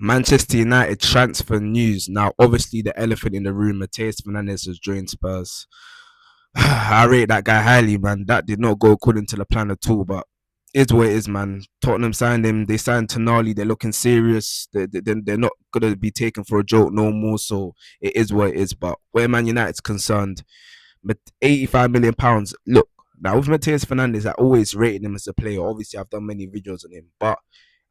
Manchester United transfer news. Now, obviously, the elephant in the room, Matheus Fernandes has joined Spurs. I rate that guy highly, man. That did not go according to the plan at all, but it's what it is, man. Tottenham signed him. They signed Tonali. They're looking serious. They're not going to be taken for a joke no more, so it is what it is. But where Man United's concerned, but £85 million. Look, now with Matheus Fernandes, I always rated him as a player. Obviously, I've done many videos on him, but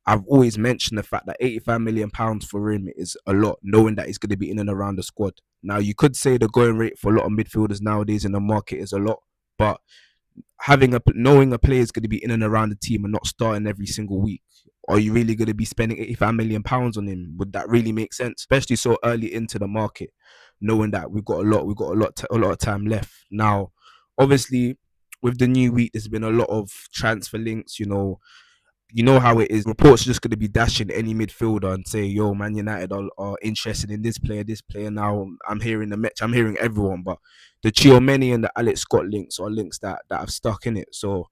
I've always mentioned the fact that £85 million for him is a lot, knowing that he's going to be in and around the squad. Now, you could say the going rate for a lot of midfielders nowadays in the market is a lot, but knowing a player is going to be in and around the team and not starting every single week, are you really going to be spending £85 million on him? Would that really make sense, especially so early into the market, knowing that a lot of time left now? Obviously, with the new week, there's been a lot of transfer links. You know how it is. Reports are just going to be dashing any midfielder and say, "Yo, Man United are interested in this player, this player." Now I'm hearing the match. I'm hearing everyone, but the Tchouaméni and the Alex Scott links are links that have stuck in it. So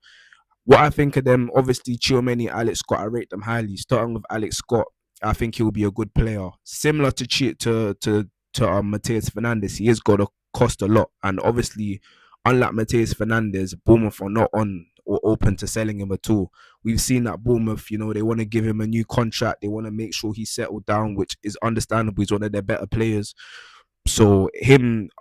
what I think of them, obviously Tchouaméni, Alex Scott, I rate them highly. Starting with Alex Scott, I think he'll be a good player, similar to Matheus Fernandes. He is going to cost a lot, and obviously, unlike Matheus Fernandes, Bournemouth are not on or open to selling him at all. We've seen that Bournemouth, they want to give him a new contract. They want to make sure he's settled down, which is understandable. He's one of their better players. So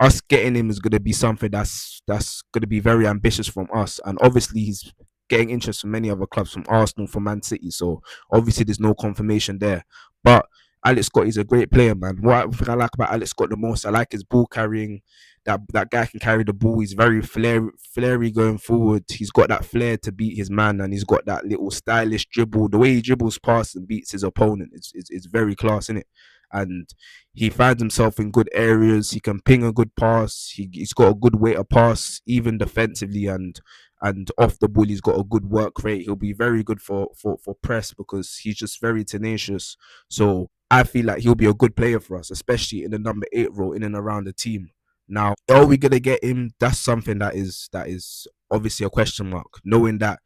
us getting him is going to be something that's going to be very ambitious from us. And obviously, he's getting interest from many other clubs, from Arsenal, from Man City. So obviously, there's no confirmation there. But Alex Scott is a great player, man. What I like about Alex Scott the most, I like his ball carrying. That guy can carry the ball. He's very flary going forward. He's got that flair to beat his man, and he's got that little stylish dribble. The way he dribbles past and beats his opponent is very class, in it. And he finds himself in good areas. He can ping a good pass. He's got a good way to pass, even defensively and off the ball. He's got a good work rate. He'll be very good for press because he's just very tenacious. So I feel like he'll be a good player for us, especially in the number 8 role in and around the team. Now, are we gonna get him? That's something that is obviously a question mark. Knowing that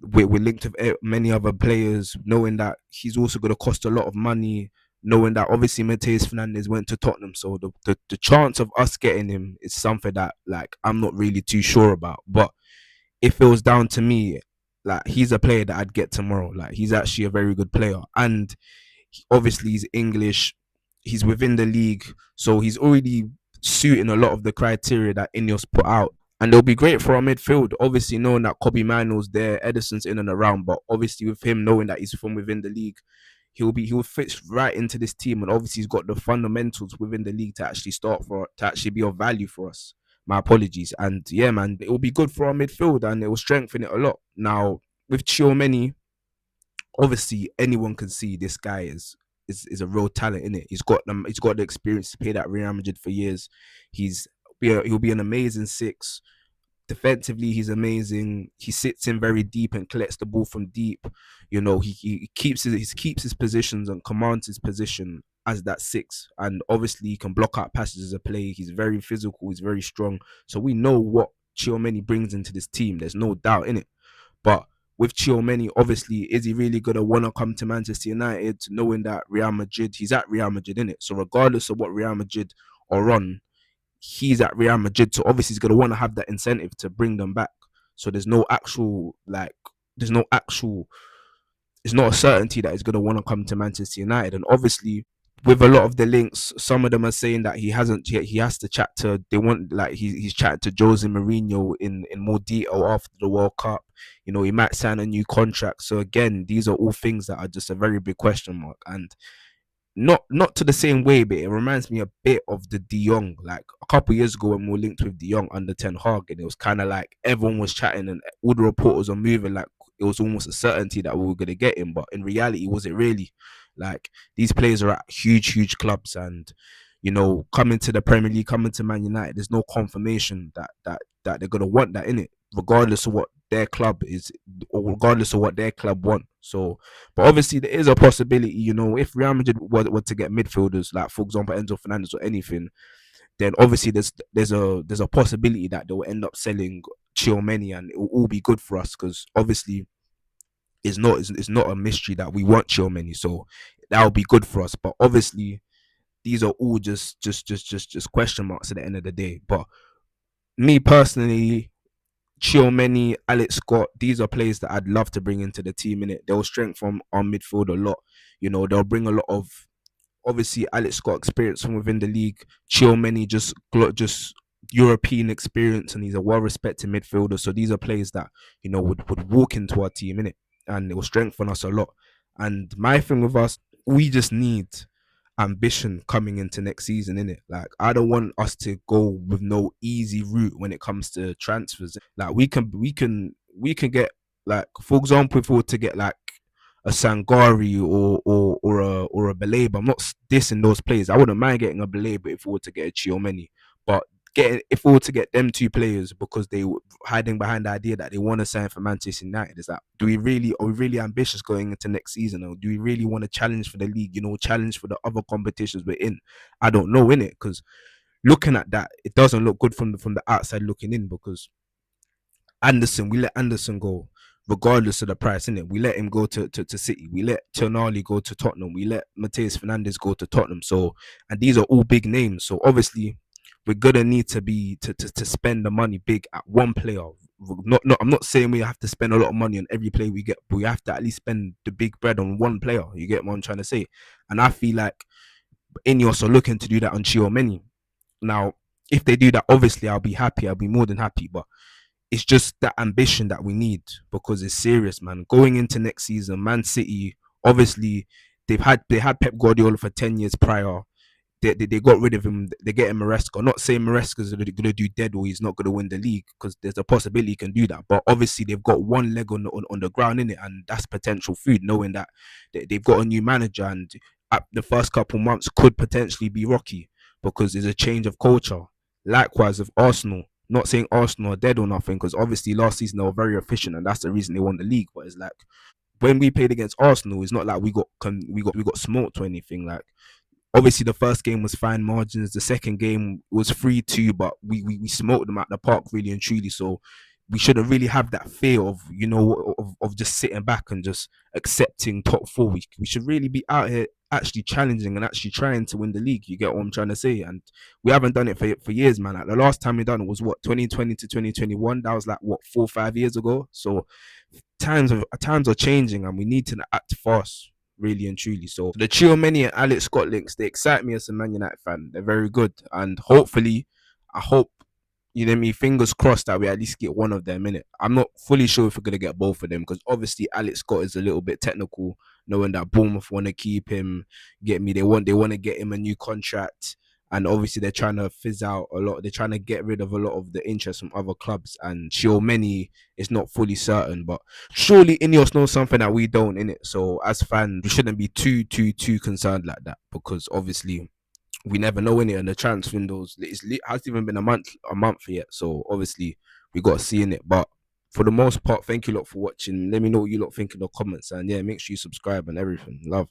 we're linked with many other players, knowing that he's also gonna cost a lot of money, knowing that obviously Matheus Fernandes went to Tottenham, so the chance of us getting him is something that, like, I'm not really too sure about. But if it was down to me, like, he's a player that I'd get tomorrow. Like, he's actually a very good player, and obviously he's English, he's within the league, so he's already suiting a lot of the criteria that Ineos put out. And it'll be great for our midfield, obviously knowing that Kobe Manu's there, Edison's in and around, but obviously with him knowing that he's from within the league, he'll fit right into this team, and obviously he's got the fundamentals within the league to actually be of value for us. My apologies. And yeah, man, it will be good for our midfield and it will strengthen it a lot. Now, with Tchouaméni, obviously anyone can see this guy is a real talent in it. He's got the experience to play that Real Madrid for years. He'll be an amazing six. Defensively, he's amazing. He sits in very deep and collects the ball from deep. He keeps his positions and commands his position as that six. And obviously, he can block out passes of play. He's very physical. He's very strong. So we know what Tchouaméni brings into this team. There's no doubt in it. But with Tchouaméni, obviously, is he really gonna want to come to Manchester United, knowing that he's at Real Madrid in it? So regardless of what Real Madrid are on, he's at Real Madrid. So obviously, he's gonna want to have that incentive to bring them back. So it's not a certainty that he's gonna want to come to Manchester United. And obviously, with a lot of the links, some of them are saying that he hasn't yet. He has to chat to. They want, like, he's chatted to Jose Mourinho in more detail after the World Cup. He might sign a new contract. So again, these are all things that are just a very big question mark, and not to the same way, but it reminds me a bit of the De Jong, like a couple of years ago when we were linked with De Jong under Ten Hag, and it was kind of like everyone was chatting and all the reporters are moving, like it was almost a certainty that we were going to get him, but in reality, was it really? Like, these players are at huge clubs, and coming to the Premier League, coming to Man United, there's no confirmation that they're going to want that in it, regardless of what their club is, or regardless of what their club want. So, but obviously there is a possibility, if Real Madrid were to get midfielders, like for example Enzo Fernandez or anything, then obviously there's a possibility that they will end up selling Tchouaméni, and it will all be good for us because obviously it's not a mystery that we want Tchouaméni. So that would be good for us. But obviously, these are all just question marks at the end of the day. But me personally, Tchouaméni, Alex Scott, these are players that I'd love to bring into the team. In it, they'll strengthen our midfield a lot. They'll bring a lot of, obviously, Alex Scott experience from within the league. Tchouaméni just European experience, and he's a well respected midfielder. So these are players that would walk into our team in it, and it will strengthen us a lot. And my thing with us, we just need ambition coming into next season, in it. Like, I don't want us to go with no easy route when it comes to transfers. Like, we can get, like, for example, if we were to get like a Sangari or a Baleba. I'm not dissing those players. I wouldn't mind getting a Baleba if we were to get a Chiomeni. But if we were to get them two players because they were hiding behind the idea that they want to sign for Manchester United, is that, are we really ambitious going into next season, or do we really want to challenge for the league? Challenge for the other competitions we're in. I don't know, in it, because looking at that, it doesn't look good from the outside looking in, because we let Anderson go regardless of the price, innit? We let him go to City. We let Tonali go to Tottenham. We let Mateus Fernandes go to Tottenham. So, and these are all big names. So obviously, we're gonna need to spend the money big at one player. I'm not saying we have to spend a lot of money on every player we get, but we have to at least spend the big bread on one player. You get what I'm trying to say? And I feel like Ineos are looking to do that on Chiomeni. Now, if they do that, obviously I'll be happy. I'll be more than happy. But it's just that ambition that we need, because it's serious, man. Going into next season, Man City, obviously, they had Pep Guardiola for 10 years prior. They got rid of him. They're getting Maresca. Not saying Maresca's going to do dead or he's not going to win the league, because there's a possibility he can do that. But obviously, they've got one leg on the ground in it, and that's potential food, knowing that they've got a new manager, and the first couple months could potentially be rocky because there's a change of culture. Likewise with Arsenal. Not saying Arsenal are dead or nothing, because obviously last season they were very efficient, and that's the reason they won the league. But it's like, when we played against Arsenal, it's not like we got smoked or anything. Like, obviously the first game was fine margins. The second game was 3-2, but we smoked them at the park, really and truly. So we shouldn't really have that fear of just sitting back and just accepting top four. We should really be out here actually challenging and actually trying to win the league. You get what I'm trying to say? And we haven't done it for years, man. Like, the last time we done it was what, 2020 to 2021. That was like, what, 4 or 5 years ago. So times are changing, and we need to act fast, really and truly. So the Chiomeni and Alex Scott links, they excite me as a Man United fan. They're very good, and hopefully, I hope, me, fingers crossed, that we at least get one of them in it. I'm not fully sure if we're gonna get both of them, because obviously Alex Scott is a little bit technical, knowing that Bournemouth want to keep him. Get me? They want to get him a new contract. And obviously they're trying to fizz out a lot. They're trying to get rid of a lot of the interest from other clubs. And Chiomeni is not fully certain, but surely Ineos knows something that we don't, in it. So as fans, we shouldn't be too concerned like that, because obviously we never know, in it, and the transfer windows hasn't even been a month yet. So obviously we got to see in it. But for the most part, thank you lot for watching. Let me know what you lot think in the comments, and yeah, make sure you subscribe and everything. Love.